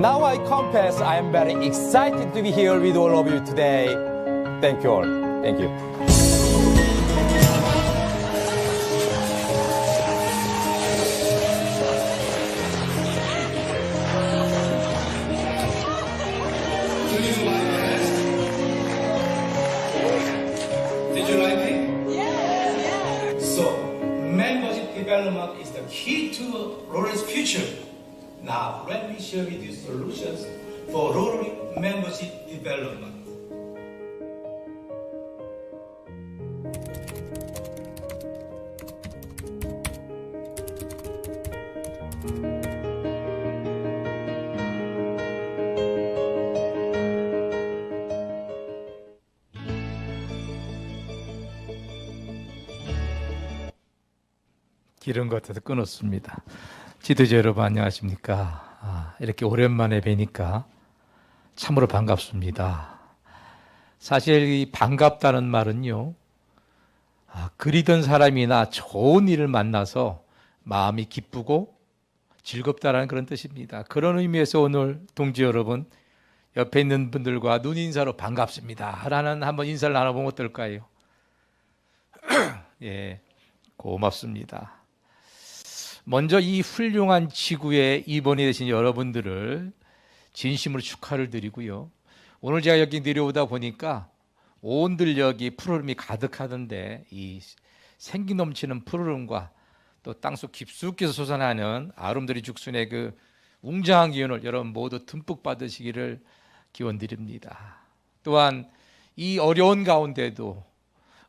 Now I confess I am very excited to be here with all of you today. Thank you all. Thank you. Did you like it? Yes. So, membership development is the key to Rolling's future. Now, let me share with you solutions for Rolling membership development. 기름 같아서 끊었습니다. 지도자 여러분 안녕하십니까? 이렇게 오랜만에 뵈니까 참으로 반갑습니다. 사실 이 반갑다는 말은요, 그리던 사람이나 좋은 일을 만나서 마음이 기쁘고 즐겁다라는 그런 뜻입니다. 그런 의미에서 오늘 동지 여러분, 옆에 있는 분들과 눈인사로 반갑습니다 라는 한번 인사를 나눠보면 어떨까요? 예, 고맙습니다. 먼저 이 훌륭한 지구에 입원이 되신 여러분들을 진심으로 축하를 드리고요. 오늘 제가 여기 내려오다 보니까 온들 여기 푸르름이 가득하던데 이 생기 넘치는 푸르름과 또 땅속 깊숙이서 솟아나는 아름드리 죽순의 그 웅장한 기운을 여러분 모두 듬뿍 받으시기를 기원드립니다. 또한 이 어려운 가운데도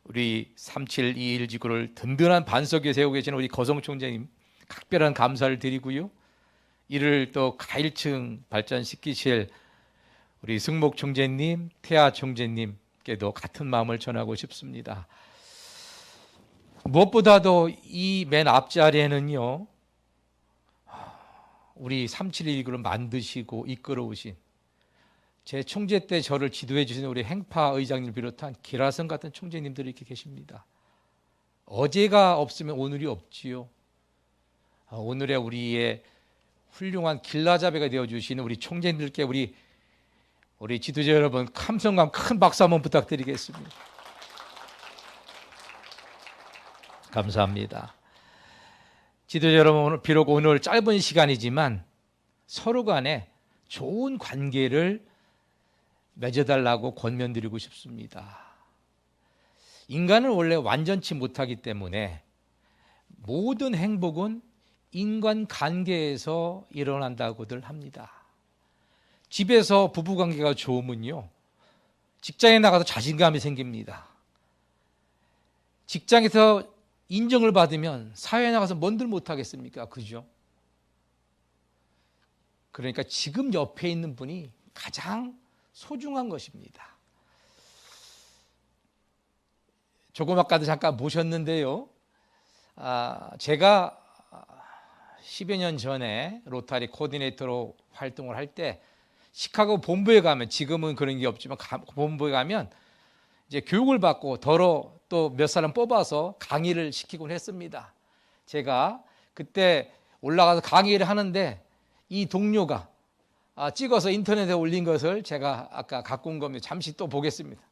우리 3721 지구를 든든한 반석 위에 세우고 계시는 우리 거성 총재님 각별한 감사를 드리고요. 이를 또 가일층 발전시키실 우리 승목 총재님, 태아 총재님께도 같은 마음을 전하고 싶습니다. 무엇보다도 이 맨 앞자리에는요, 우리 3719를 만드시고 이끌어오신 제 총재 때 저를 지도해 주신 우리 행파 의장님을 비롯한 기라성 같은 총재님들이 이렇게 계십니다. 어제가 없으면 오늘이 없지요. 오늘의 우리의 훌륭한 길라잡이가 되어주시는 우리 총재님들께 우리 지도자 여러분 감성감 큰 박수 한번 부탁드리겠습니다. 감사합니다. 지도자 여러분, 비록 오늘 짧은 시간이지만 서로 간에 좋은 관계를 맺어달라고 권면드리고 싶습니다. 인간은 원래 완전치 못하기 때문에 모든 행복은 인간관계에서 일어난다고들 합니다. 집에서 부부관계가 좋으면요, 직장에 나가서 자신감이 생깁니다. 직장에서 인정을 받으면 사회에 나가서 뭔들 못하겠습니까? 그죠? 그러니까 지금 옆에 있는 분이 가장 소중한 것입니다. 조금 아까도 잠깐 모셨는데요. 제가 10여 년 전에 로타리 코디네이터로 활동을 할 때 시카고 본부에 가면, 지금은 그런 게 없지만 본부에 가면 이제 교육을 받고 또 몇 사람 뽑아서 강의를 시키곤 했습니다. 제가 그때 올라가서 강의를 하는데 이 동료가 찍어서 인터넷에 올린 것을 제가 아까 갖고 온 겁니다. 잠시 또 보겠습니다.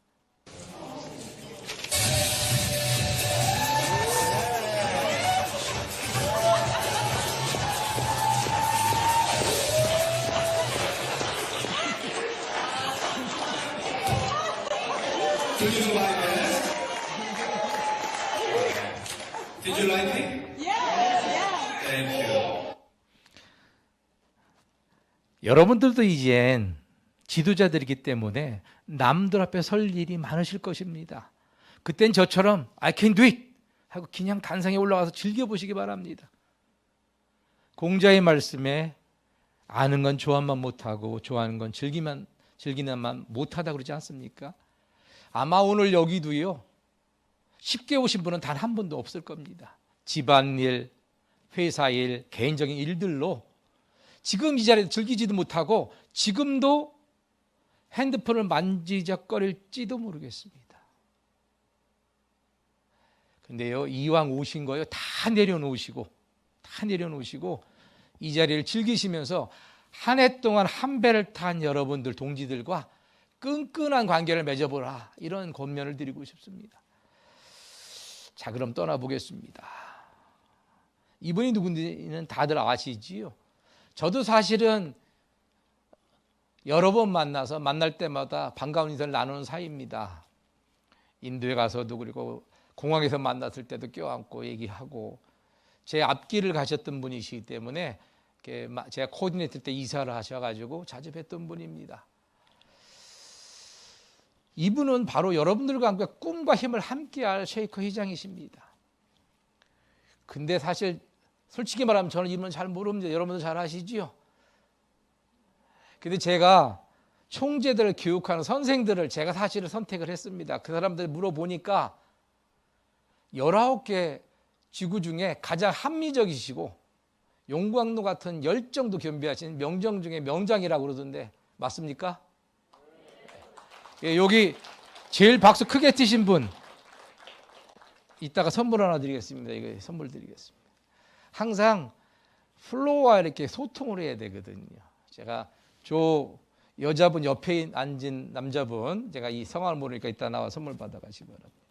Did you like it? Did you like it? Yes. Thank you. 여러분들도 이젠 지도자들이기 때문에 남들 앞에 설 일이 많으실 것입니다. 그땐 저처럼 I can do it 하고 그냥 단상에 올라가서 즐겨보시기 바랍니다. 공자의 말씀에 아는 건 조합만 못하고 좋아하는 건 즐기는만 못하다 그러지 않습니까? 아마 오늘 여기도요, 쉽게 오신 분은 단 한 분도 없을 겁니다. 집안일, 회사일, 개인적인 일들로 지금 이 자리에 즐기지도 못하고 지금도 핸드폰을 만지작거릴지도 모르겠습니다. 근데요, 이왕 오신 거요, 다 내려놓으시고 이 자리를 즐기시면서 한 해 동안 한 배를 탄 여러분들, 동지들과 끈끈한 관계를 맺어보라, 이런 권면을 드리고 싶습니다. 자, 그럼 떠나보겠습니다. 이분이 누군지는 다들 아시지요? 저도 사실은 여러 번 만나서 만날 때마다 반가운 인사를 나누는 사이입니다. 인도에 가서도, 그리고 공항에서 만났을 때도 껴안고 얘기하고, 제 앞길을 가셨던 분이시기 때문에 제가 코디네이터 때 이사를 하셔가지고 자주 뵀던 분입니다. 이분은 바로 여러분들과 함께 꿈과 힘을 함께할 쉐이커 회장이십니다. 근데 사실 솔직히 말하면 저는 이분은 잘 모릅니다. 여러분도 잘 아시지요? 근데 제가 총재들을 교육하는 선생들을 제가 사실은 선택을 했습니다. 그 사람들 물어보니까 19개 지구 중에 가장 합리적이시고 용광로 같은 열정도 겸비하신 명정 중에 명장이라고 그러던데 맞습니까? 예, 여기 제일 박수 크게 치신 분 이따가 선물 하나 드리겠습니다. 이거 선물 드리겠습니다. 항상 플로와 이렇게 소통을 해야 되거든요. 제가 저 여자분 옆에 앉은 남자분, 제가 이 성함을 모르니까 이따 나와 선물 받아가시기 바랍니다.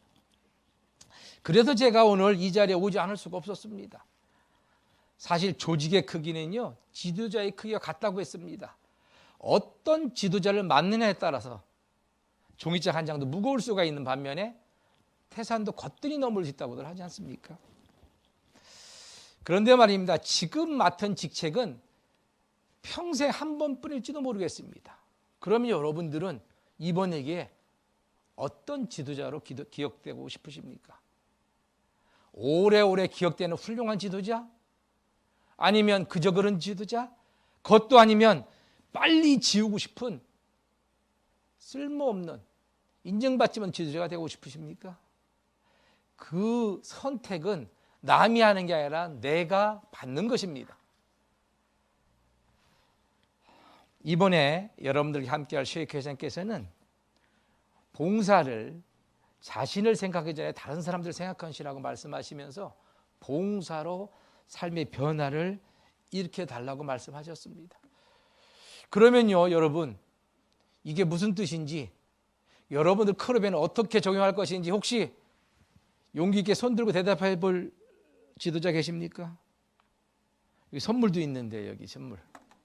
그래서 제가 오늘 이 자리에 오지 않을 수가 없었습니다. 사실 조직의 크기는요, 지도자의 크기와 같다고 했습니다. 어떤 지도자를 맡느냐에 따라서 종이책 한 장도 무거울 수가 있는 반면에 태산도 거뜬히 넘을 수 있다고들 하지 않습니까? 그런데 말입니다. 지금 맡은 직책은 평생 한 번뿐일지도 모르겠습니다. 그러면 여러분들은 이번에게 어떤 지도자로 기억되고 싶으십니까? 오래오래 기억되는 훌륭한 지도자? 아니면 그저 그런 지도자? 그것도 아니면 빨리 지우고 싶은 쓸모없는 인정받지만 지도자가 되고 싶으십니까? 그 선택은 남이 하는 게 아니라 내가 받는 것입니다. 이번에 여러분들과 함께할 쉐이크 회장께서는 봉사를 자신을 생각하기 전에 다른 사람들 생각하시라고 말씀하시면서 봉사로 삶의 변화를 일으켜 달라고 말씀하셨습니다. 그러면요, 여러분, 이게 무슨 뜻인지, 여러분들 클럽에는 어떻게 적용할 것인지 혹시 용기 있게 손 들고 대답해 볼 지도자 계십니까? 여기 선물도 있는데, 여기 선물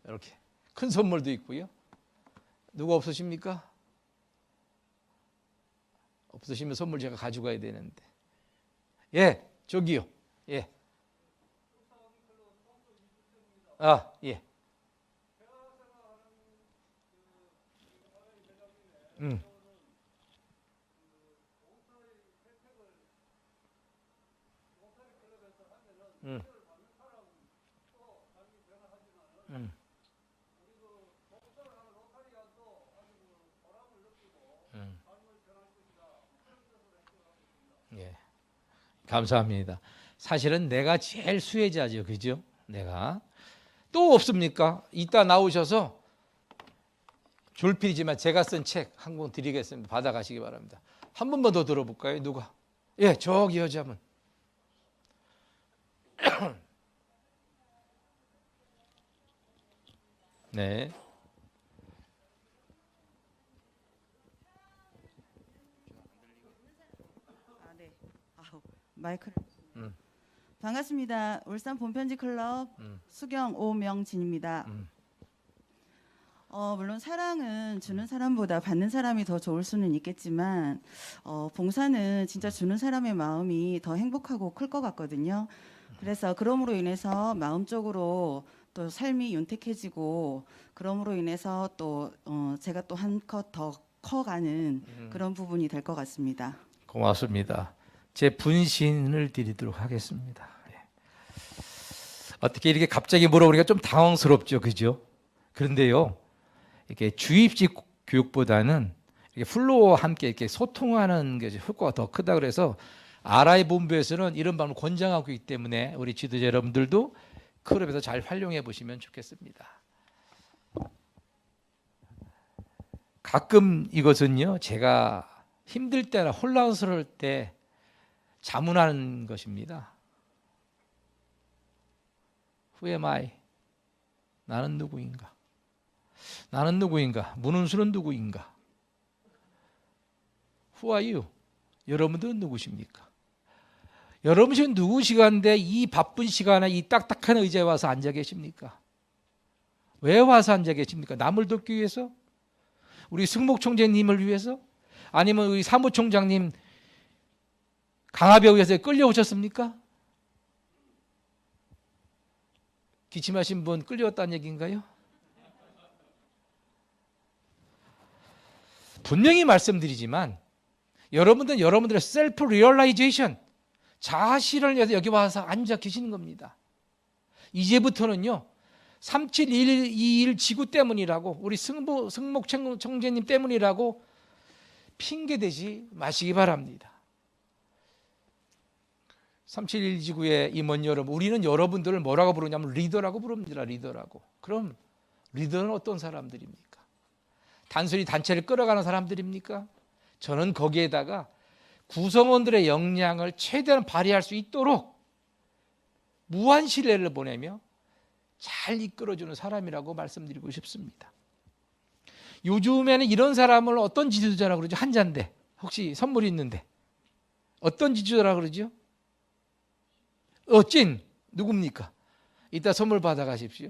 이렇게 큰 선물도 있고요. 누가 없으십니까? 없으시면 선물 제가 가져가야 되는데. 예, 저기요. 예. 아, 예. 음. 음. 음. 예. 감사합니다. 사실은 내가 제일 수혜자죠. 그죠? 내가. 또 없습니까? 이따 나오셔서 졸필이지만 제가 쓴 책 한 권 드리겠습니다. 받아가시기 바랍니다. 한 번만 더 들어볼까요? 누가? 예, 저기 여자분. 네. 마이크를. 반갑습니다. 울산 본편지 클럽 수경 오명진입니다. 물론 사랑은 주는 사람보다 받는 사람이 더 좋을 수는 있겠지만 봉사는 진짜 주는 사람의 마음이 더 행복하고 클 것 같거든요. 그래서 그럼으로 인해서 마음적으로 또 삶이 윤택해지고 그럼으로 인해서 또 제가 또 한 컷 더 커가는 그런 부분이 될 것 같습니다. 고맙습니다. 제 분신을 드리도록 하겠습니다. 어떻게 이렇게 갑자기 물어보니까 좀 당황스럽죠, 그죠? 그런데요, 이렇게 주입식 교육보다는 이렇게 플로어와 함께 이렇게 소통하는 게 효과가 더 크다 그래서 RI 본부에서는 이런 방법을 권장하고 있기 때문에 우리 지도자 여러분들도 클럽에서 잘 활용해 보시면 좋겠습니다. 가끔 이것은요, 제가 힘들 때나 혼란스러울 때 자문하는 것입니다. Who am I? 나는 누구인가? 나는 누구인가? 문은수는 누구인가? Who are you? 여러분들은 누구십니까? 여러분은 누구시간데 이 바쁜 시간에 이 딱딱한 의자에 와서 앉아 계십니까? 왜 와서 앉아 계십니까? 남을 돕기 위해서? 우리 승목총재님을 위해서? 아니면 우리 사무총장님 강화벽에서 끌려오셨습니까? 기침하신 분 끌려왔다는 얘기인가요? 분명히 말씀드리지만 여러분들은 여러분들의 셀프 리얼라이제이션, 자아실현을 위해서 여기 와서 앉아 계시는 겁니다. 이제부터는요, 3721 지구 때문이라고, 우리 승목 총재님 때문이라고 핑계대지 마시기 바랍니다. 371 지구의 임원 여러분, 우리는 여러분들을 뭐라고 부르냐면 리더라고 부릅니다. 리더라고. 그럼 리더는 어떤 사람들입니까? 단순히 단체를 끌어가는 사람들입니까? 저는 거기에다가 구성원들의 역량을 최대한 발휘할 수 있도록 무한 신뢰를 보내며 잘 이끌어주는 사람이라고 말씀드리고 싶습니다. 요즘에는 이런 사람을 어떤 지도자라고 그러죠? 한자인데, 혹시 선물이 있는데 어떤 지도자라고 그러죠? 찐 누굽니까? 이따 선물 받아가십시오.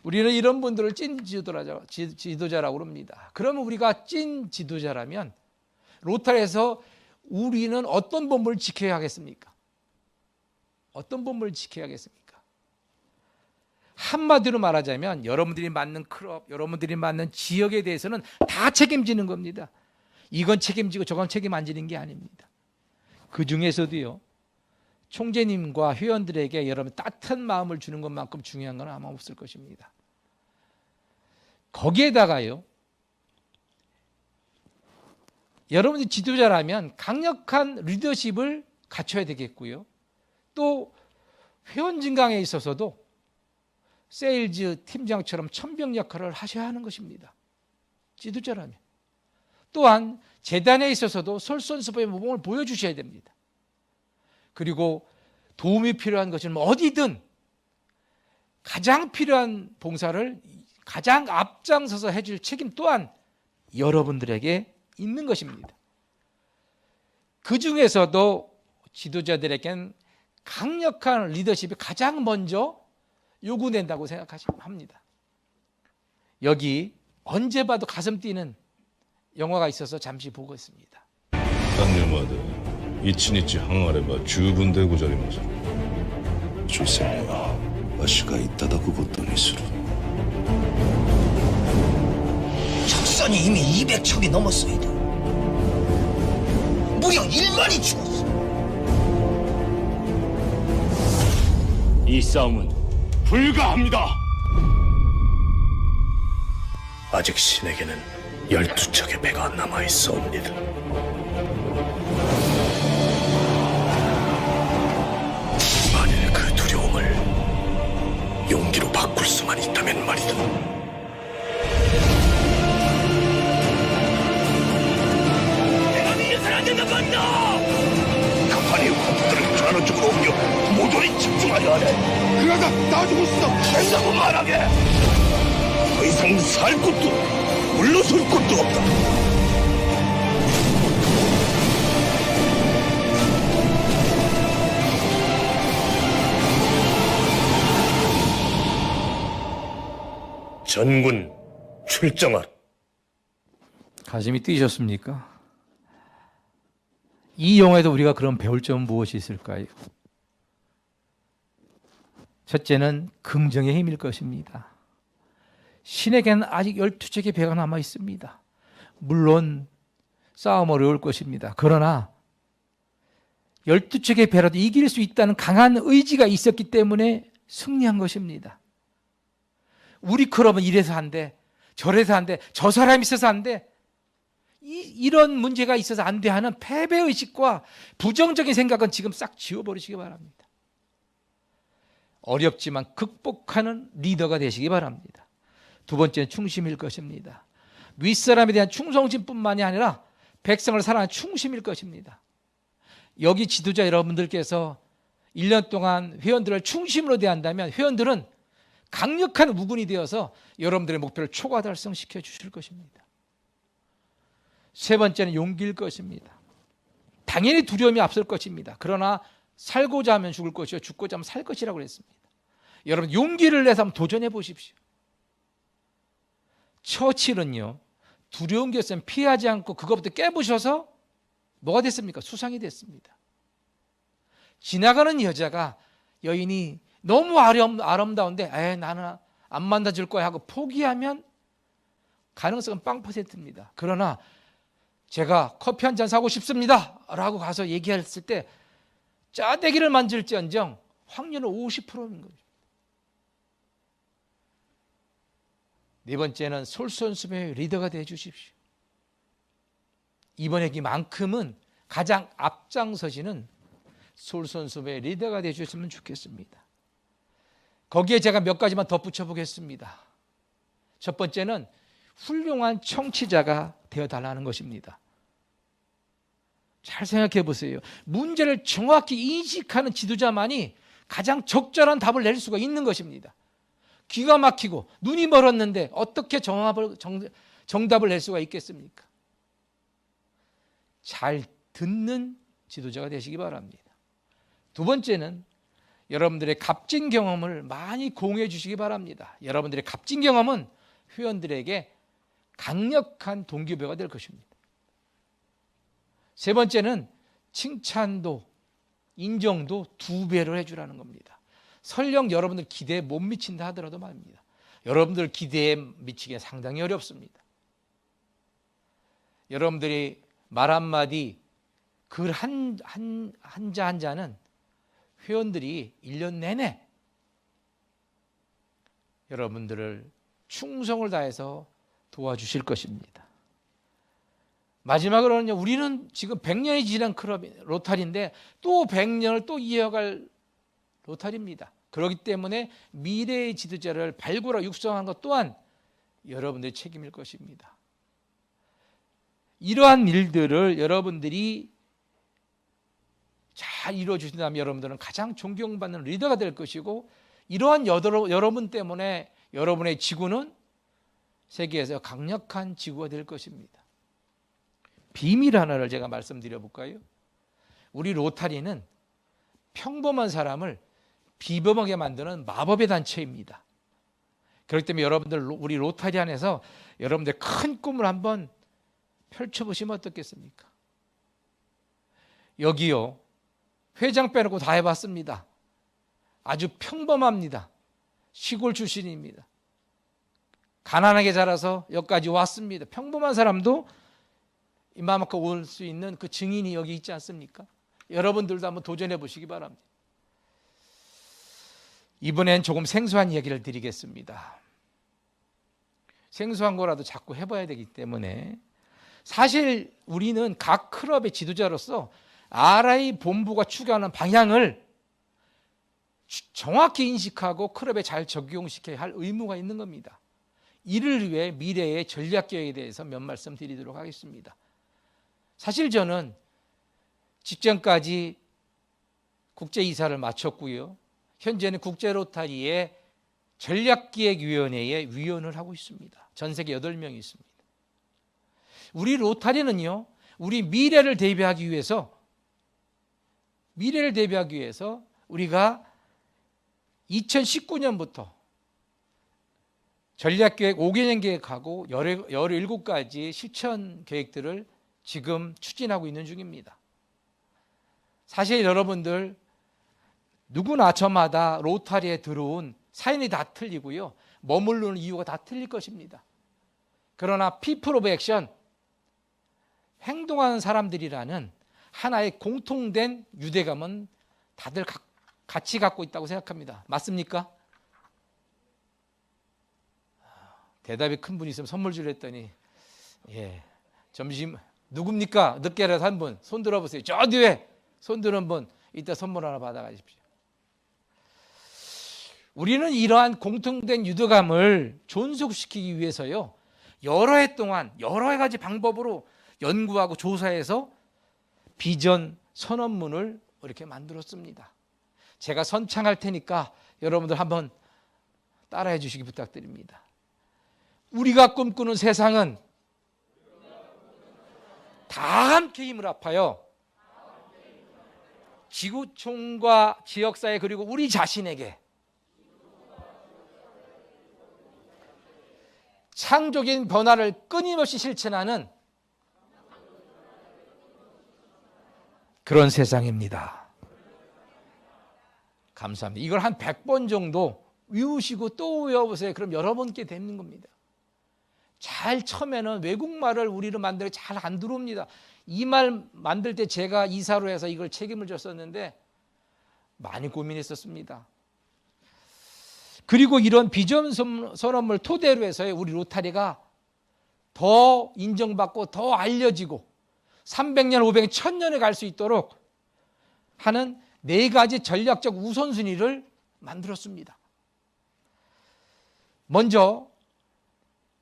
우리는 이런 분들을 찐 지도자라고 합니다. 그러면 우리가 찐 지도자라면 로탈에서 우리는 어떤 본분을 지켜야 하겠습니까? 어떤 본분을 지켜야 하겠습니까? 한마디로 말하자면 여러분들이 맞는 클럽, 여러분들이 맞는 지역에 대해서는 다 책임지는 겁니다. 이건 책임지고 저건 책임 안 지는 게 아닙니다. 그 중에서도요, 총재님과 회원들에게 여러분 따뜻한 마음을 주는 것만큼 중요한 건 아마 없을 것입니다. 거기에다가요, 여러분이 지도자라면 강력한 리더십을 갖춰야 되겠고요. 또 회원 증강에 있어서도 세일즈 팀장처럼 천병 역할을 하셔야 하는 것입니다. 지도자라면. 또한 재단에 있어서도 솔선수범의 모범을 보여주셔야 됩니다. 그리고 도움이 필요한 것은 어디든 가장 필요한 봉사를 가장 앞장서서 해줄 책임 또한 여러분들에게 있는 것입니다. 그 중에서도 지도자들에겐 강력한 리더십이 가장 먼저 요구된다고 생각합니다. 여기 언제 봐도 가슴 뛰는 영화가 있어서 잠시 보고 있습니다. 3年まで1日半あれば十分でござりまする。終戦にはわしがいただくことにする。 적선이 이미 200척이 넘었소이다. 무려 1만이 죽었어. 이 싸움은 불가합니다. 아직 신에게는 12척의 배가 남아 있어옵니다. 만일 그 두려움을 용기로 바꿀 수만 있다면 말이다. 내가 위해서는 안 된다 간다. 가판의 화두들을 저 하나 쪽으로 옮겨 모조리 집중하려 하네. 그러다 놔두고 된다고 말하게. 더 이상 살 곳도 물러설 곳도 없다. 전군 출정하라. 가슴이 뛰셨습니까? 이 영화에도 우리가 그럼 배울 점은 무엇이 있을까요? 첫째는 긍정의 힘일 것입니다. 신에게는 아직 12척의 배가 남아 있습니다. 물론 싸움 어려울 것입니다. 그러나 12척의 배라도 이길 수 있다는 강한 의지가 있었기 때문에 승리한 것입니다. 우리 클럽은 이래서 안 돼, 저래서 안 돼, 저 사람이 있어서 안 돼, 이런 문제가 있어서 안 돼 하는 패배의식과 부정적인 생각은 지금 싹 지워버리시기 바랍니다. 어렵지만 극복하는 리더가 되시기 바랍니다. 두 번째는 충심일 것입니다. 윗사람에 대한 충성심뿐만이 아니라 백성을 사랑하는 충심일 것입니다. 여기 지도자 여러분들께서 1년 동안 회원들을 충심으로 대한다면 회원들은 강력한 우군이 되어서 여러분들의 목표를 초과 달성시켜 주실 것입니다. 세 번째는 용기일 것입니다. 당연히 두려움이 앞설 것입니다. 그러나 살고자 하면 죽을 것이요 죽고자 하면 살 것이라고 그랬습니다. 여러분 용기를 내서 한번 도전해 보십시오. 처칠은요, 두려운 것은 피하지 않고 그것부터 깨부셔서 뭐가 됐습니까? 수상이 됐습니다. 지나가는 여인이 너무 아름다운데 나는 안 만나줄 거야 하고 포기하면 가능성은 0%입니다. 그러나 제가 커피 한 잔 사고 싶습니다 라고 가서 얘기했을 때 짜대기를 만질지언정 확률은 50%인 거죠. 네 번째는 솔선수범의 리더가 되어 주십시오. 이번 회기만큼은 가장 앞장서시는 솔선수범의 리더가 되어 주셨으면 좋겠습니다. 거기에 제가 몇 가지만 덧붙여 보겠습니다. 첫 번째는 훌륭한 청취자가 되어달라는 것입니다. 잘 생각해 보세요. 문제를 정확히 인식하는 지도자만이 가장 적절한 답을 낼 수가 있는 것입니다. 귀가 막히고 눈이 멀었는데 어떻게 정답을 낼 수가 있겠습니까? 잘 듣는 지도자가 되시기 바랍니다. 두 번째는 여러분들의 값진 경험을 많이 공유해 주시기 바랍니다. 여러분들의 값진 경험은 회원들에게 강력한 동기부여가 될 것입니다. 세 번째는 칭찬도 인정도 2배를 해주라는 겁니다. 설령 여러분들 기대에 못 미친다 하더라도 말입니다. 여러분들 기대에 미치기가 상당히 어렵습니다. 여러분들이 말 한마디, 글 한자 한자는 회원들이 1년 내내 여러분들을 충성을 다해서 도와주실 것입니다. 마지막으로는요, 우리는 지금 100년이 지난 클럽 로타리인데 또 100년을 또 이어갈 로타리입니다. 그렇기 때문에 미래의 지도자를 발굴하고 육성하는 것 또한 여러분들의 책임일 것입니다. 이러한 일들을 여러분들이 잘 이루어 주신다면 여러분들은 가장 존경받는 리더가 될 것이고, 이러한 여러분 때문에 여러분의 지구는 세계에서 강력한 지구가 될 것입니다. 비밀 하나를 제가 말씀드려 볼까요? 우리 로타리는 평범한 사람을 비범하게 만드는 마법의 단체입니다. 그렇기 때문에 여러분들, 우리 로타리 안에서 여러분들 큰 꿈을 한번 펼쳐보시면 어떻겠습니까? 여기요, 회장 빼놓고 다 해봤습니다. 아주 평범합니다. 시골 출신입니다. 가난하게 자라서 여기까지 왔습니다. 평범한 사람도 이만큼 올 수 있는 그 증인이 여기 있지 않습니까? 여러분들도 한번 도전해 보시기 바랍니다. 이번엔 조금 생소한 이야기를 드리겠습니다. 생소한 거라도 자꾸 해봐야 되기 때문에, 사실 우리는 각 클럽의 지도자로서 RI 본부가 추구하는 방향을 정확히 인식하고 클럽에 잘 적용시켜야 할 의무가 있는 겁니다. 이를 위해 미래의 전략 계획에 대해서 몇 말씀 드리도록 하겠습니다. 사실 저는 직전까지 국제이사를 마쳤고요, 현재는 국제로타리의 전략기획위원회의 위원을 하고 있습니다. 전 세계 8명이 있습니다. 우리 로타리는요, 우리 미래를 대비하기 위해서 우리가 2019년부터 전략계획 5개년 계획하고 17가지 실천 계획들을 지금 추진하고 있는 중입니다. 사실 여러분들 누구나 저마다 로타리에 들어온 사연이 다 틀리고요, 머무르는 이유가 다 틀릴 것입니다. 그러나 피플 오브 액션, 행동하는 사람들이라는 하나의 공통된 유대감은 다들 같이 갖고 있다고 생각합니다. 맞습니까? 대답이 큰 분이 있으면 선물 주려 했더니, 점심 누굽니까? 늦게라도 한 분 손 들어보세요. 저 뒤에 손 드는 분 이따 선물 하나 받아가십시오. 우리는 이러한 공통된 유대감을 존속시키기 위해서요, 여러 해 동안 여러 가지 방법으로 연구하고 조사해서 비전 선언문을 이렇게 만들었습니다. 제가 선창할 테니까 여러분들 한번 따라해 주시기 부탁드립니다. 우리가 꿈꾸는 세상은 다 함께 힘을 합하여 지구촌과 지역사회 그리고 우리 자신에게 창조적인 변화를 끊임없이 실천하는 그런 세상입니다. 감사합니다. 이걸 한 100번 정도 외우시고 또 외워보세요. 그럼 여러분께 되는 겁니다. 잘 처음에는 외국말을 우리로 만들어 잘 안 들어옵니다. 이 말 만들 때 제가 이사로 해서 이걸 책임을 졌었는데 많이 고민했었습니다. 그리고 이런 비전 선언을 토대로 해서 우리 로타리가 더 인정받고 더 알려지고 300년, 500년, 1000년에 갈 수 있도록 하는 4가지 전략적 우선순위를 만들었습니다.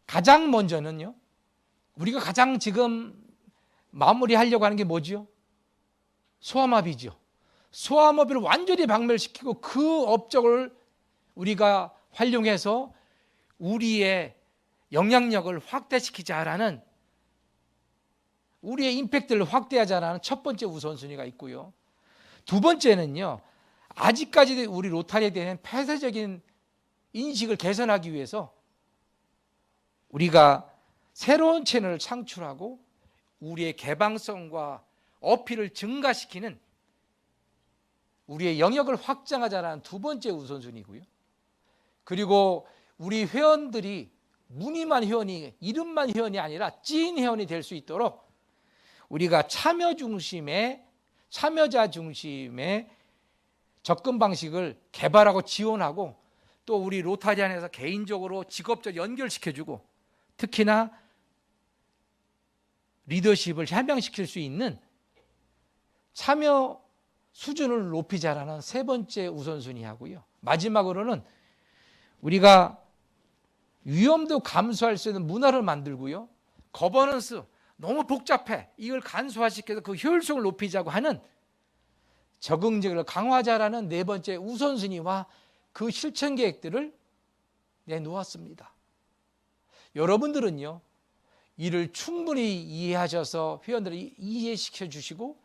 가장 먼저는요, 우리가 가장 지금 마무리하려고 하는 게 뭐죠? 소아마비죠. 소아마비를 완전히 박멸시키고 그 업적을 우리가 활용해서 우리의 영향력을 확대시키자라는, 우리의 임팩트를 확대하자라는 첫 번째 우선순위가 있고요. 두 번째는요, 아직까지 우리 로타리에 대한 폐쇄적인 인식을 개선하기 위해서 우리가 새로운 채널을 창출하고 우리의 개방성과 어필을 증가시키는 우리의 영역을 확장하자는 두 번째 우선순위고요. 그리고 우리 회원들이 무늬만 회원이, 이름만 회원이 아니라 찐 회원이 될 수 있도록 우리가 참여자 중심의 접근 방식을 개발하고 지원하고, 또 우리 로타리안에서 개인적으로 직업적 연결시켜주고, 특히나 리더십을 향양시킬 수 있는 참여 수준을 높이자라는 세 번째 우선순위 하고요. 마지막으로는 우리가 위험도 감수할 수 있는 문화를 만들고요. 거버넌스, 너무 복잡해, 이걸 간소화시켜서 그 효율성을 높이자고 하는 적응력을 강화하자라는 네 번째 우선순위와 그 실천 계획들을 내놓았습니다. 여러분들은요, 이를 충분히 이해하셔서 회원들을 이해시켜 주시고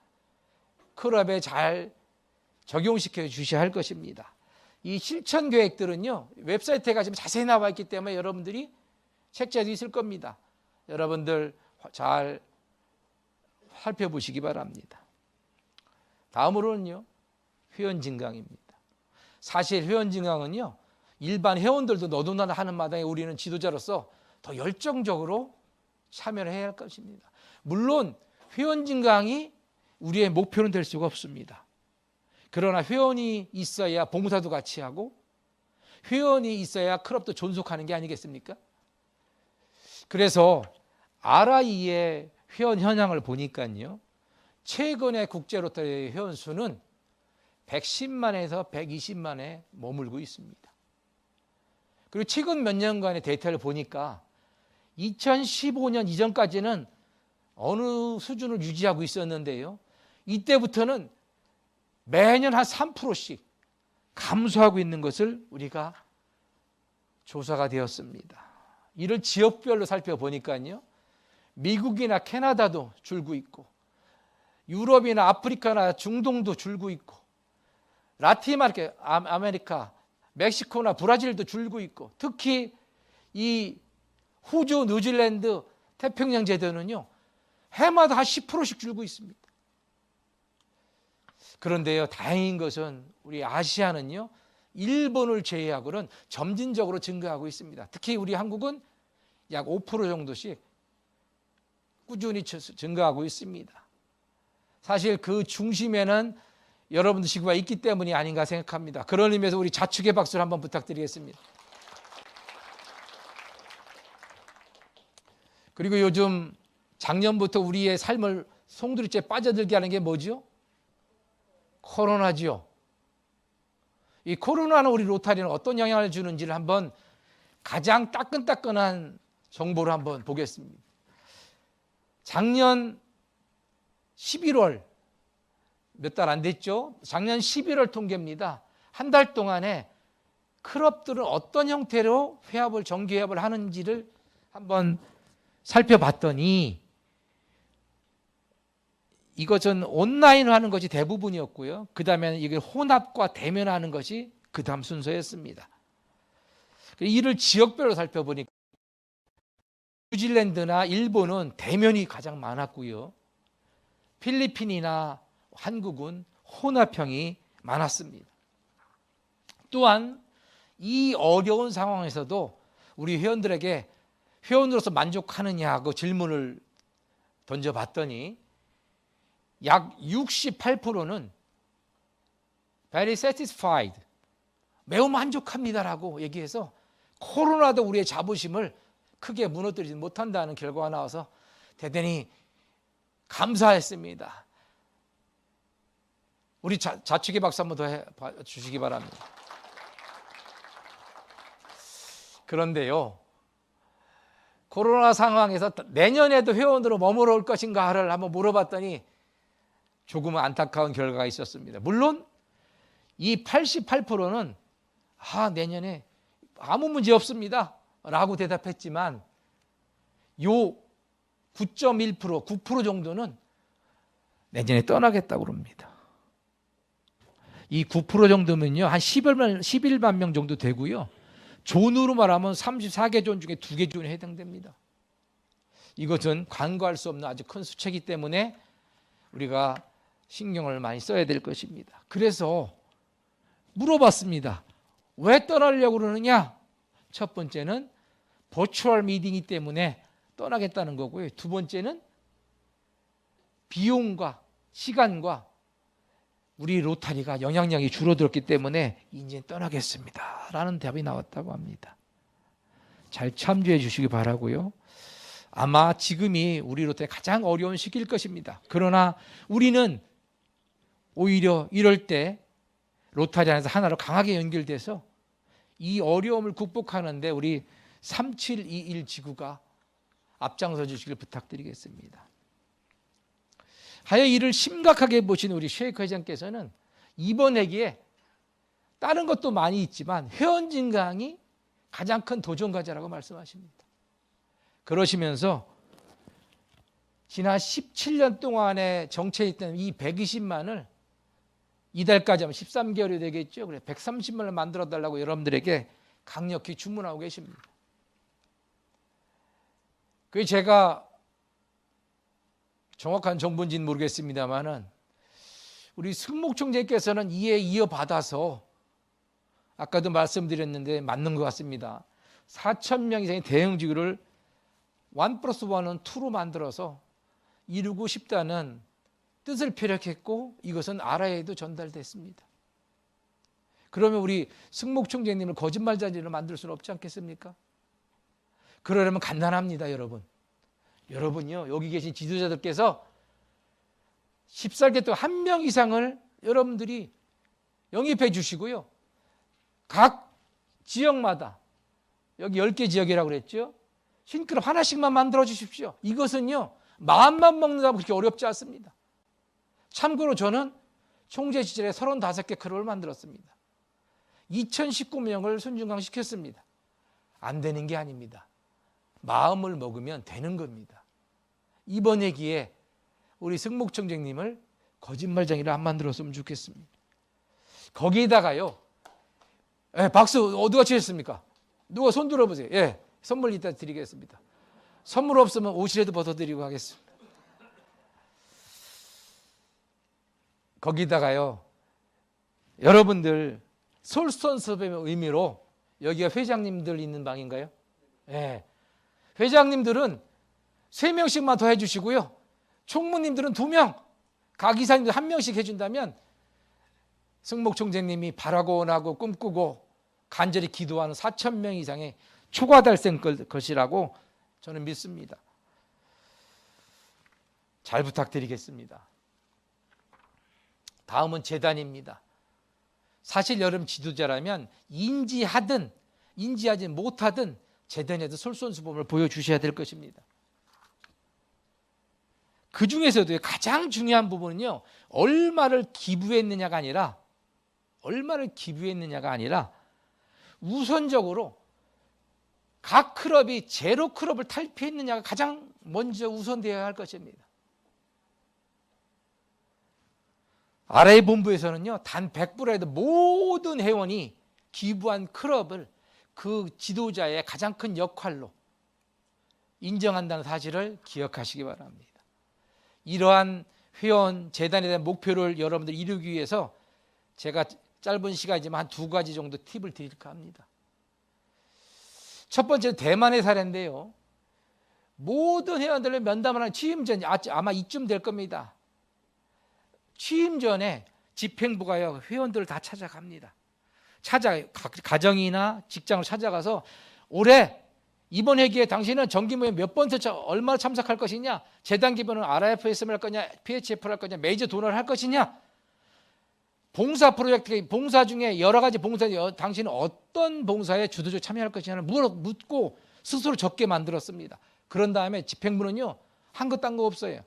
클럽에 잘 적용시켜 주셔야 할 것입니다. 이 실천 계획들은요, 웹사이트에 가시면 자세히 나와 있기 때문에 여러분들이 책자도 있을 겁니다. 여러분들 잘 살펴보시기 바랍니다. 다음으로는요, 회원 증강입니다. 사실 회원 증강은요, 일반 회원들도 너도나도 하는 마당에 우리는 지도자로서 더 열정적으로 참여를 해야 할 것입니다. 물론 회원 증강이 우리의 목표는 될 수가 없습니다. 그러나 회원이 있어야 봉사도 같이 하고, 회원이 있어야 클럽도 존속하는 게 아니겠습니까? 그래서 RI의 회원 현황을 보니까요, 최근의 국제로터리 회원 수는 110만에서 120만에 머물고 있습니다. 그리고 최근 몇 년간의 데이터를 보니까 2015년 이전까지는 어느 수준을 유지하고 있었는데요, 이때부터는 매년 한 3%씩 감소하고 있는 것을 우리가 조사가 되었습니다. 이를 지역별로 살펴보니까요, 미국이나 캐나다도 줄고 있고, 유럽이나 아프리카나 중동도 줄고 있고, 라틴 아메리카, 멕시코나 브라질도 줄고 있고, 특히 이 호주, 뉴질랜드, 태평양 제도는요, 해마다 한 10%씩 줄고 있습니다. 그런데요, 다행인 것은 우리 아시아는요, 일본을 제외하고는 점진적으로 증가하고 있습니다. 특히 우리 한국은 약 5% 정도씩 꾸준히 증가하고 있습니다. 사실 그 중심에는 여러분들 지구가 있기 때문이 아닌가 생각합니다. 그런 의미에서 우리 자축의 박수를 한번 부탁드리겠습니다. 그리고 요즘 작년부터 우리의 삶을 송두리째 빠져들게 하는 게 뭐죠? 코로나지요. 이 코로나는 우리 로타리는 어떤 영향을 주는지를 한번 가장 따끈따끈한 정보를 한번 보겠습니다. 작년 11월, 몇 달 안 됐죠? 작년 11월 통계입니다. 한 달 동안에 클럽들은 어떤 형태로 회합을, 정기회합을 하는지를 한번 살펴봤더니, 이것은 온라인으로 하는 것이 대부분이었고요. 그 다음에 이게 혼합과 대면하는 것이 그 다음 순서였습니다. 이를 지역별로 살펴보니까 뉴질랜드나 일본은 대면이 가장 많았고요. 필리핀이나 한국은 혼합형이 많았습니다. 또한 이 어려운 상황에서도 우리 회원들에게 회원으로서 만족하느냐고 질문을 던져봤더니 약 68%는 very satisfied, 매우 만족합니다라고 얘기해서 코로나도 우리의 자부심을 크게 무너뜨리지 못한다는 결과가 나와서 대단히 감사했습니다. 우리 자축의 박수 한번 더 해주시기 바랍니다. 그런데요, 코로나 상황에서 내년에도 회원으로 머물러 올 것인가를 한번 물어봤더니 조금은 안타까운 결과가 있었습니다. 물론 이 88%는 내년에 아무 문제 없습니다 라고 대답했지만, 요 9.1%, 9% 정도는 내년에 떠나겠다고 합니다. 이 9% 정도면요, 한 11만 명 정도 되고요. 존으로 말하면 34개 존 중에 2개 존에 해당됩니다. 이것은 간과할 수 없는 아주 큰 수치이기 때문에 우리가 신경을 많이 써야 될 것입니다. 그래서 물어봤습니다. 왜 떠나려고 그러느냐? 첫 번째는 버추얼 미팅이기 때문에 떠나겠다는 거고요. 두 번째는 비용과 시간과 우리 로타리가 영향력이 줄어들었기 때문에 이제 떠나겠습니다 라는 답이 나왔다고 합니다. 잘 참조해 주시기 바라고요. 아마 지금이 우리 로타리 가장 어려운 시기일 것입니다. 그러나 우리는 오히려 이럴 때 로타리 안에서 하나로 강하게 연결돼서 이 어려움을 극복하는데 우리 3721 지구가 앞장서 주시길 부탁드리겠습니다. 하여 이를 심각하게 보신 우리 쉐이커 회장께서는 이번 회기에 다른 것도 많이 있지만 회원 증강이 가장 큰 도전 과제라고 말씀하십니다. 그러시면서 지난 17년 동안에 정체했던 이 120만을 이달까지 하면 13개월이 되겠죠. 그래 130만을 만들어 달라고 여러분들에게 강력히 주문하고 계십니다. 그 제가 정확한 정보인지는 모르겠습니다만은 우리 승목 총재께서는 이에 이어받아서 아까도 말씀드렸는데 맞는 것 같습니다. 4,000명 이상의 대형 지구를 1+1은 2로 만들어서 이루고 싶다는 뜻을 표력했고 이것은 아라에도 전달됐습니다. 그러면 우리 승목 총재님을 거짓말자리로 만들 수는 없지 않겠습니까? 그러려면 간단합니다, 여러분. 여러분요, 여기 계신 지도자들께서 14개 동안 1명 이상을 여러분들이 영입해 주시고요. 각 지역마다 여기 10개 지역이라고 그랬죠. 흰그릇 하나씩만 만들어 주십시오. 이것은요, 마음만 먹는다고 그렇게 어렵지 않습니다. 참고로 저는 총재 시절에 35개 그릇을 만들었습니다. 2019명을 손중강 시켰습니다. 안 되는 게 아닙니다. 마음을 먹으면 되는 겁니다. 이번 회기에 우리 승목총장님을 거짓말쟁이를 안 만들었으면 좋겠습니다. 거기에다가요, 박수 누가 치셨습니까? 누가 손 들어보세요. 예, 선물 이따 드리겠습니다. 선물 없으면 옷이라도 벗어드리고 하겠습니다. 거기다가요, 여러분들 솔선수범의 의미로 여기가 회장님들 있는 방인가요? 예. 회장님들은 3명씩만 더 해주시고요. 총무님들은 2명, 각 이사님들 1명씩 해준다면 승목 총재님이 바라고 원하고 꿈꾸고 간절히 기도하는 4,000명 이상의 초과 달성 것이라고 저는 믿습니다. 잘 부탁드리겠습니다. 다음은 재단입니다. 사실 여러분 지도자라면 인지하든 인지하지 못하든 재단에도 솔선수범을 보여주셔야 될 것입니다. 그 중에서도 가장 중요한 부분은요, 얼마를 기부했느냐가 아니라 우선적으로 각 클럽이 제로 클럽을 탈피했느냐가 가장 먼저 우선되어야 할 것입니다. RA 본부에서는요, 단 100%에도 모든 회원이 기부한 클럽을 그 지도자의 가장 큰 역할로 인정한다는 사실을 기억하시기 바랍니다. 이러한 회원 재단에 대한 목표를 여러분들 이루기 위해서 제가 짧은 시간이지만 한 2가지 정도 팁을 드릴까 합니다. 첫 번째 대만의 사례인데요. 모든 회원들을 면담하는 취임 전 아마 이쯤 될 겁니다. 취임 전에 집행부가요, 회원들을 다 찾아갑니다. 가정이나 직장을 찾아가서 올해 이번 회기에 당신은 정기모임 몇 번 얼마나 참석할 것이냐, 재단 기부는 RFSM을 할 거냐, PHF를 할 거냐, 메이저 도너를 할 것이냐, 봉사 프로젝트, 봉사 중에 여러 가지 봉사, 당신은 어떤 봉사에 주도적으로 참여할 것이냐를 묻고 스스로 적게 만들었습니다. 그런 다음에 집행부는요, 한 거 딴 거 없어요.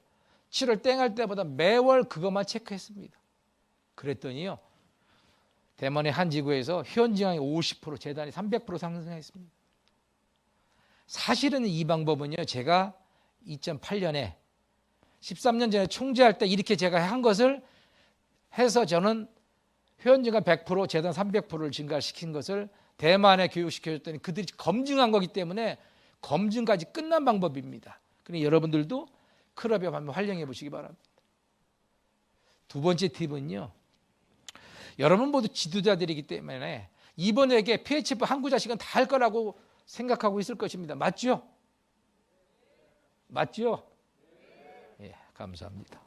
7월 땡할 때보다 매월 그것만 체크했습니다. 그랬더니요, 대만의 한 지구에서 회원 증강이 50%, 재단이 300% 상승했습니다. 사실은 이 방법은요, 제가 2008년에 13년 전에 총재할 때 이렇게 제가 한 것을 해서 저는 회원 증가 100%, 재단 300%를 증가시킨 것을 대만에 교육시켜줬더니 그들이 검증한 거기 때문에 검증까지 끝난 방법입니다. 그러니 여러분들도 클럽에 한번 활용해 보시기 바랍니다. 두 번째 팁은요. 여러분 모두 지도자들이기 때문에 이번에게 PHF 한국 자식은 다 할 거라고 생각하고 있을 것입니다. 맞죠? 맞죠? 예, 감사합니다.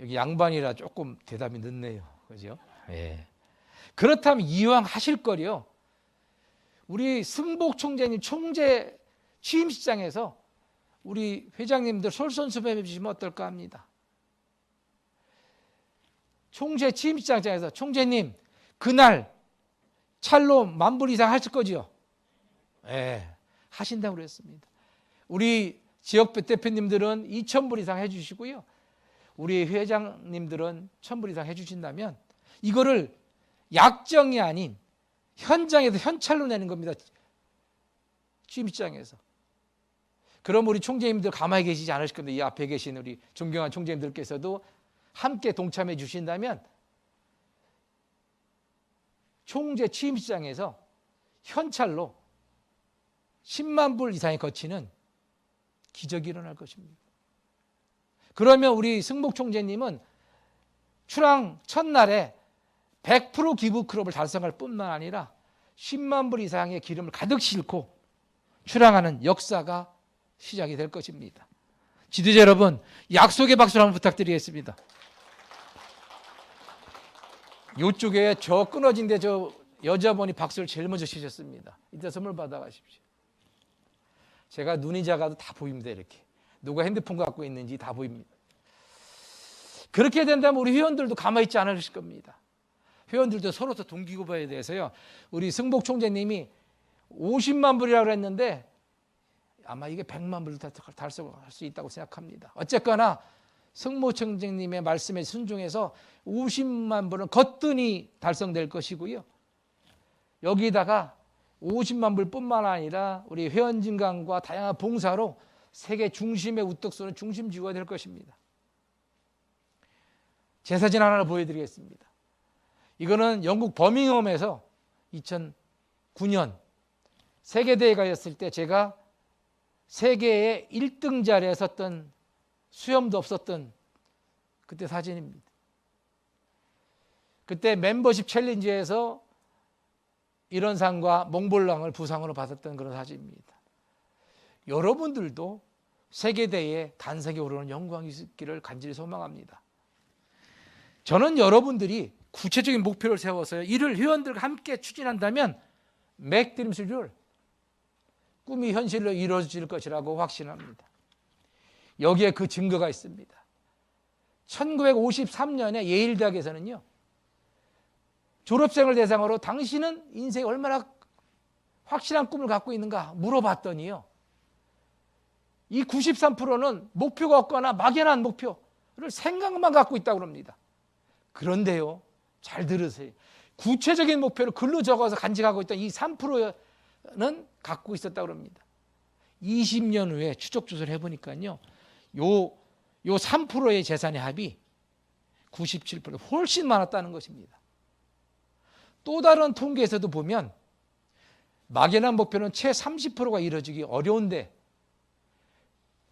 여기 양반이라 조금 대답이 늦네요. 그죠? 예. 그렇다면 이왕 하실 거요. 우리 승복 총재님 총재 취임식장에서 우리 회장님들 솔선수범해 주시면 어떨까 합니다. 총재 취임식장에서 총재님 그날 찰로 10,000불 이상 하실 거죠? 예, 하신다고 그랬습니다. 우리 지역 대표님들은 2,000불 이상 해주시고요. 우리 회장님들은 1,000불 이상 해주신다면 이거를 약정이 아닌 현장에서 현찰로 내는 겁니다. 취임식장에서. 그럼 우리 총재님들 가만히 계시지 않으실 겁니다. 이 앞에 계신 우리 존경한 총재님들께서도 함께 동참해 주신다면 총재 취임식장에서 현찰로 10만 불 이상이 거치는 기적이 일어날 것입니다. 그러면 우리 승복 총재님은 출항 첫날에 100% 기부 클럽을 달성할 뿐만 아니라 10만 불 이상의 기름을 가득 싣고 출항하는 역사가 시작이 될 것입니다. 지도자 여러분, 약속의 박수를 한번 부탁드리겠습니다. 이쪽에 저 끊어진 데 저 여자분이 박수를 제일 먼저 치셨습니다. 이따 선물 받아가십시오. 제가 눈이 작아도 다 보입니다. 이렇게 누가 핸드폰 갖고 있는지 다 보입니다. 그렇게 된다면 우리 회원들도 가만히 있지 않으실 겁니다. 회원들도 서로 동기부여에 대해서요. 우리 승복 총재님이 50만 불이라고 했는데 아마 이게 100만 불도 달성할 수 있다고 생각합니다. 어쨌거나 승복 총재님의 말씀에 순종해서 50만 불은 거뜬히 달성될 것이고요. 여기다가 50만 불뿐만 아니라 우리 회원 증강과 다양한 봉사로 세계 중심의 우뚝 쏘는 중심지구가 될 것입니다. 제 사진 하나를 보여드리겠습니다. 이거는 영국 버밍엄에서 2009년 세계대회가 였을 때 제가 세계의 1등 자리에 섰던 수염도 없었던 그때 사진입니다. 그때 멤버십 챌린지에서 이런 상과 몽블랑을 부상으로 받았던 그런 사진입니다. 여러분들도 세계대회에 단색에 오르는 영광이 있기를 간절히 소망합니다. 저는 여러분들이 구체적인 목표를 세워서 이를 회원들과 함께 추진한다면 맥드림스를 꿈이 현실로 이루어질 것이라고 확신합니다. 여기에 그 증거가 있습니다. 1953년에 예일대학에서는요. 졸업생을 대상으로 당신은 인생에 얼마나 확실한 꿈을 갖고 있는가 물어봤더니요. 이 93%는 목표가 없거나 막연한 목표를 생각만 갖고 있다고 합니다. 그런데요. 잘 들으세요. 구체적인 목표를 글로 적어서 간직하고 있던 이 3%는 갖고 있었다고 합니다. 20년 후에 추적 조사를 해보니까요. 요 3%의 재산의 합이 97% 훨씬 많았다는 것입니다. 또 다른 통계에서도 보면 막연한 목표는 채 30%가 이루어지기 어려운데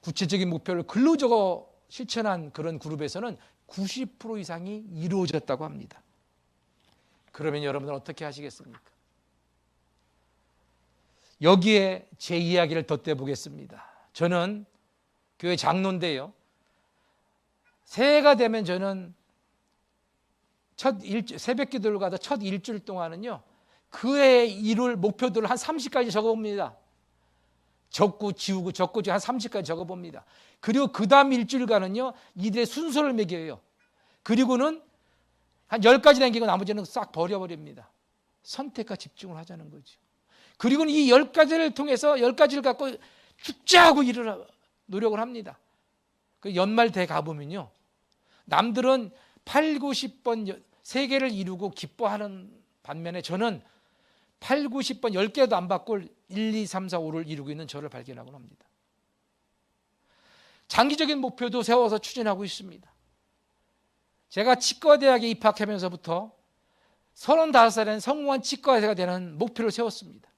구체적인 목표를 글로 적어 실천한 그런 그룹에서는 90% 이상이 이루어졌다고 합니다. 그러면 여러분은 어떻게 하시겠습니까? 여기에 제 이야기를 덧대 보겠습니다. 저는 교회 장로인데요. 새해가 되면 저는 새벽 기도를 가다 첫 일주일 동안은요. 그 해에 이룰 목표들을 한 30가지 적어봅니다. 적고 지우고 적고 지우고 한 30가지 적어봅니다. 그리고 그 다음 일주일간은요. 이들의 순서를 매겨요. 그리고는 한 10가지 남기고 나머지는 싹 버려버립니다. 선택과 집중을 하자는 거죠. 그리고는 이 10가지를 통해서 10가지를 갖고 축제하고 일을 노력을 합니다. 그 연말 대 가보면요. 남들은 8, 9, 10번 3개를 이루고 기뻐하는 반면에 저는 8, 9, 10번 10개도 안 받고 1, 2, 3, 4, 5를 이루고 있는 저를 발견하곤 합니다. 장기적인 목표도 세워서 추진하고 있습니다. 제가 치과대학에 입학하면서부터 35살엔 성공한 치과의사가 되는 목표를 세웠습니다.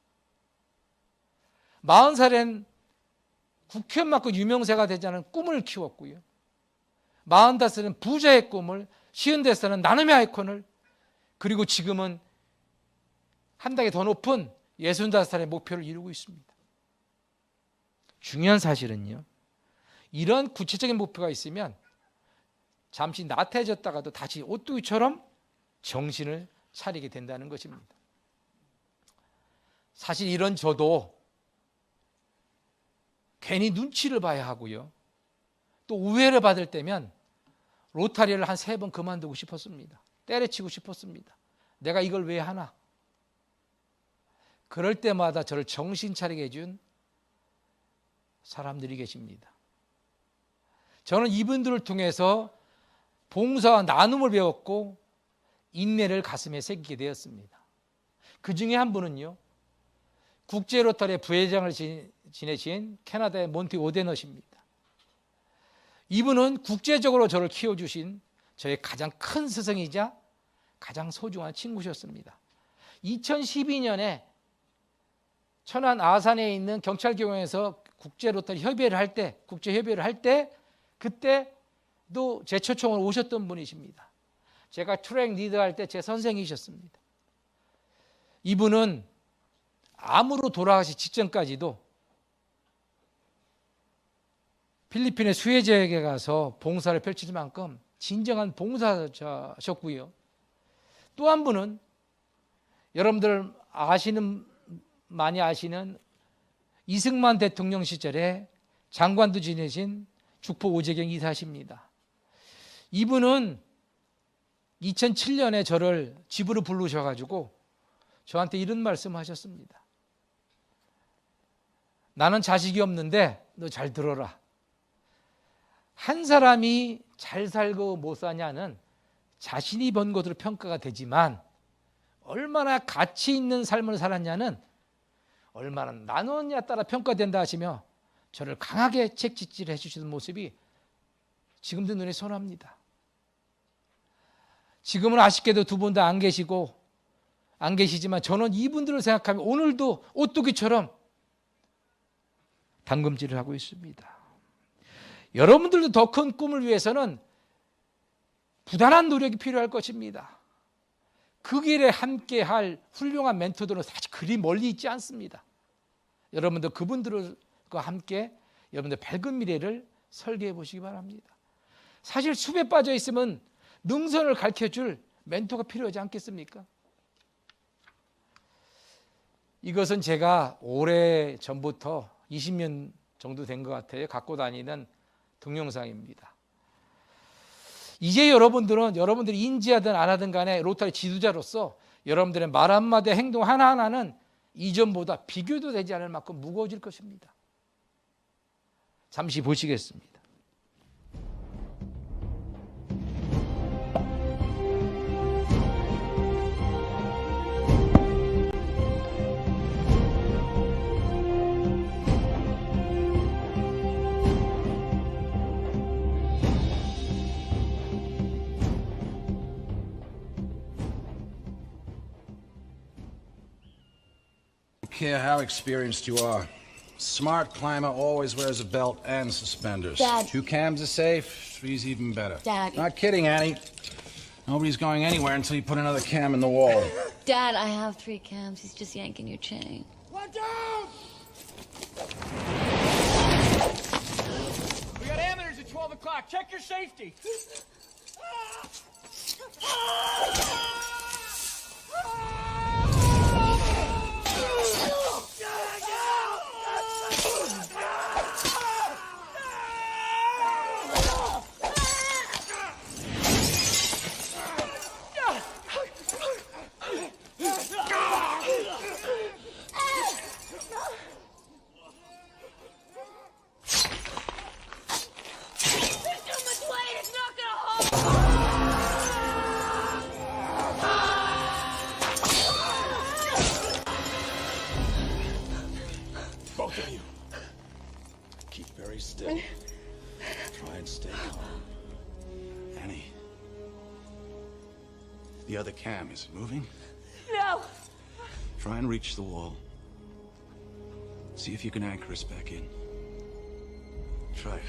40살엔 국회의원 맞고 유명세가 되자는 꿈을 키웠고요. 45살은 부자의 꿈을, 50살은 나눔의 아이콘을, 그리고 지금은 한 단계 더 높은 65살의 목표를 이루고 있습니다. 중요한 사실은요, 이런 구체적인 목표가 있으면 잠시 나태해졌다가도 다시 오뚜기처럼 정신을 차리게 된다는 것입니다. 사실 이런 저도 괜히 눈치를 봐야 하고요, 또 우회를 받을 때면 로타리를 한 3번 그만두고 싶었습니다. 때려치고 싶었습니다. 내가 이걸 왜 하나? 그럴 때마다 저를 정신 차리게 해준 사람들이 계십니다. 저는 이분들을 통해서 봉사와 나눔을 배웠고 인내를 가슴에 새기게 되었습니다. 그 중에 한 분은요, 국제 로타리의 부회장을 지내신 캐나다의 몬티 오데너십니다. 이분은 국제적으로 저를 키워주신 저의 가장 큰 스승이자 가장 소중한 친구셨습니다. 2012년에 천안 아산에 있는 경찰교원에서 국제 로터리 협의회를 할 때, 국제 협의회를 할 때, 그때도 제 초청을 오셨던 분이십니다. 제가 트랙 리드할 때 제 선생이셨습니다. 이분은 암으로 돌아가시 직전까지도 필리핀의 수해 지역에 가서 봉사를 펼칠 만큼 진정한 봉사자셨고요. 또 한 분은 여러분들 많이 아시는 이승만 대통령 시절에 장관도 지내신 죽포 오재경 이사십니다. 이분은 2007년에 저를 집으로 부르셔가지고 저한테 이런 말씀하셨습니다. 나는 자식이 없는데 너 잘 들어라. 한 사람이 잘 살고 못 사냐는 자신이 번 것으로 평가가 되지만 얼마나 가치 있는 삶을 살았냐는 얼마나 나누었냐에 따라 평가된다 하시며 저를 강하게 책짓질해 주시는 모습이 지금도 눈에 선합니다. 지금은 아쉽게도 두 분 다 안 계시지만 저는 이분들을 생각하면 오늘도 오뚜기처럼 당금질을 하고 있습니다. 여러분들도 더 큰 꿈을 위해서는 부단한 노력이 필요할 것입니다. 그 길에 함께할 훌륭한 멘토들은 사실 그리 멀리 있지 않습니다. 여러분들 그분들과 함께 여러분들 밝은 미래를 설계해 보시기 바랍니다. 사실 숲에 빠져 있으면 능선을 가르쳐줄 멘토가 필요하지 않겠습니까? 이것은 제가 오래 전부터 20년 정도 된 것 같아요. 갖고 다니는 동영상입니다. 이제 여러분들이 인지하든 안 하든 간에 로타리 지도자로서 여러분들의 말 한마디 행동 하나하나는 이전보다 비교도 되지 않을 만큼 무거워질 것입니다. 잠시 보시겠습니다. Care how experienced you are. Smart climber always wears a belt and suspenders. Dad. 2 cams are safe, 3's even better. Dad. Not kidding, Annie. Nobody's going anywhere until you put another cam in the wall. Dad, I have 3 cams. He's just yanking your chain. Watch out! We got amateurs at 12 o'clock. Check your safety. Both of you. Keep very still. Try and stay calm. Annie. The other cam, is it moving? No! Try and reach the wall. See if you can anchor us back in. Try it.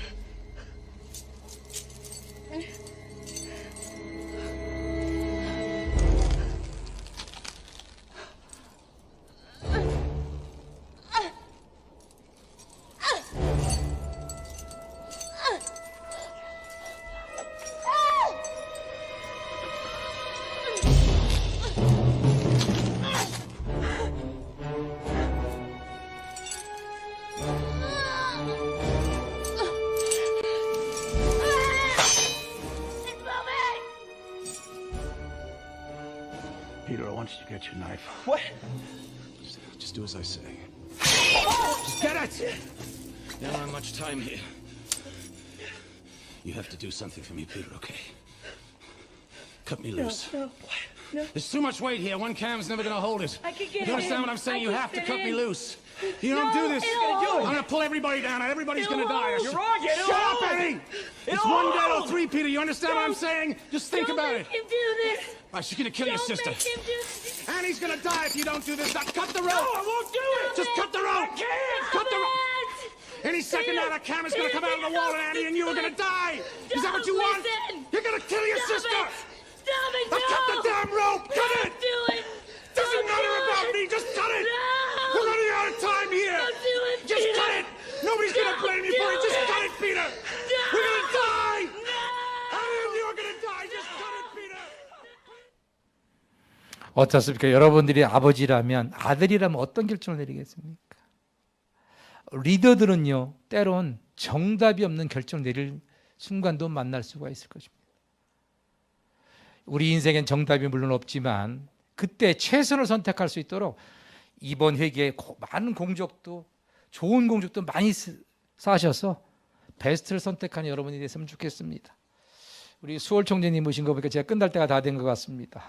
Peter, I want you to get your knife. What? Just do as I say. Just get it! You don't have much time here. You have to do something for me, Peter, okay? Cut me loose. No. There's too much weight here. One cam's never gonna hold it. I can get You it understand in. what I'm saying? I You can have to fit cut me in. loose. If you don't do this, it'll I'm gonna pull everybody down and everybody's gonna die. You're wrong, it'll Shut up, hold. Eddie! It's It'll one dead or hold. three, Peter. You understand what I'm saying? Just think Don't about make it. him do this. All right, she's gonna kill your Don't sister. make him do this. Annie's gonna die if you don't do this. Now cut the rope! No, I won't do it. Just cut the rope! I can't. Cut the rope! Stop it. Any second now, that camera's gonna come out of the wall and Annie and you are gonna die! Is that what you want? Listen. You're gonna kill your Stop sister! it. Stop it, Now no. cut the damn rope! Cut Don't it! do it. Doesn't Don't matter do about it. me! Just cut it! No. We're running out of time here! Don't do it, Just Peter. cut it! Nobody's gonna Don't blame you for it! do Just it. cut it, Peter! No. We're gonna die! No. Any of you are gonna die! Just cut it, Peter! 어떻습니까? 여러분들이 아버지라면, 아들이라면 어떤 결정을 내리겠습니까? 리더들은요, 때론 정답이 없는 결정을 내릴 순간도 만날 수가 있을 것입니다. 우리 인생엔 정답이 물론 없지만 그때 최선을 선택할 수 있도록 이번 회기에 많은 공적도, 좋은 공적도 많이 쌓으셔서 베스트를 선택하는 여러분이 됐으면 좋겠습니다. 우리 수월 총재님 모신 거 보니까 제가 끝날 때가 다 된 것 같습니다.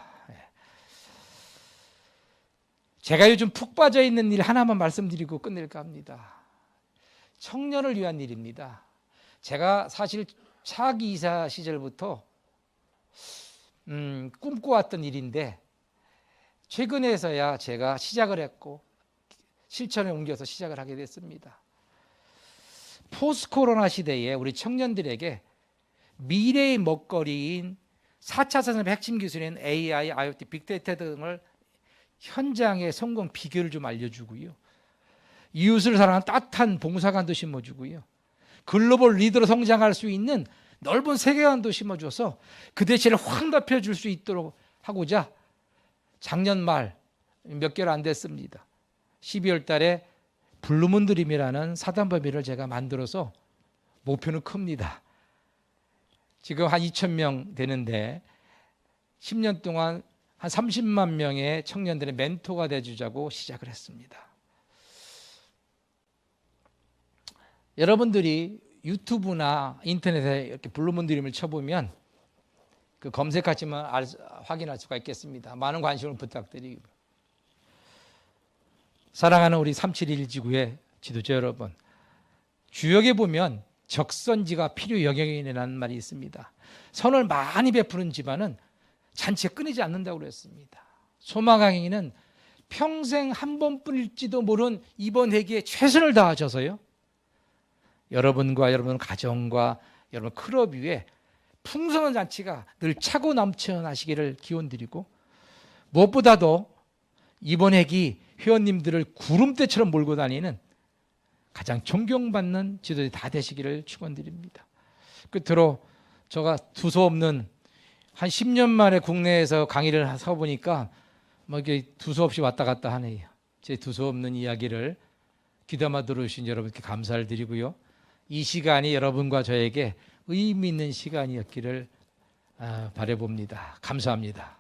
제가 요즘 푹 빠져 있는 일 하나만 말씀드리고 끝낼까 합니다. 청년을 위한 일입니다. 제가 사실 차기 이사 시절부터 꿈꿔왔던 일인데 최근에서야 제가 시작을 했고 실천에 옮겨서 시작을 하게 됐습니다. 포스트 코로나 시대에 우리 청년들에게 미래의 먹거리인 4차 산업의 핵심 기술인 AI, IoT, 빅데이터 등을 현장의 성공 비결을 좀 알려주고요. 이웃을 사랑하는 따뜻한 봉사관도 심어주고요. 글로벌 리더로 성장할 수 있는 넓은 세계관도 심어줘서 그 대신에 확 넓혀줄 수 있도록 하고자 작년 말 몇 개월 안 됐습니다. 12월 달에 블루문 드림이라는 사단법인을 제가 만들어서 목표는 큽니다. 지금 한 2,000명 되는데 10년 동안 한 30만 명의 청년들의 멘토가 돼주자고 시작을 했습니다. 여러분들이 유튜브나 인터넷에 이렇게 블루문 드림을 쳐보면 그 검색하시면 확인할 수가 있겠습니다. 많은 관심을 부탁드리고. 사랑하는 우리 371 지구의 지도자 여러분, 주역에 보면 적선지가 필요 영역이라는 말이 있습니다. 선을 많이 베푸는 집안은 잔치가 끊이지 않는다고 그랬습니다. 소망강이는 평생 한 번뿐일지도 모르는 이번 회기에 최선을 다하셔서요, 여러분과 여러분 가정과 여러분 클럽 위에 풍성한 잔치가 늘 차고 넘쳐나시기를 기원드리고, 무엇보다도 이번 회기 회원님들을 구름대처럼 몰고 다니는 가장 존경받는 지도자들이 다 되시기를 축원드립니다. 끝으로 제가 두서없는 한 10년 만에 국내에서 강의를 하다 보니까 뭐 이게 두서없이 왔다 갔다 하네요. 제 두서없는 이야기를 귀담아 들어주신 여러분께 감사를 드리고요. 이 시간이 여러분과 저에게 의미 있는 시간이었기를 바라봅니다. 감사합니다.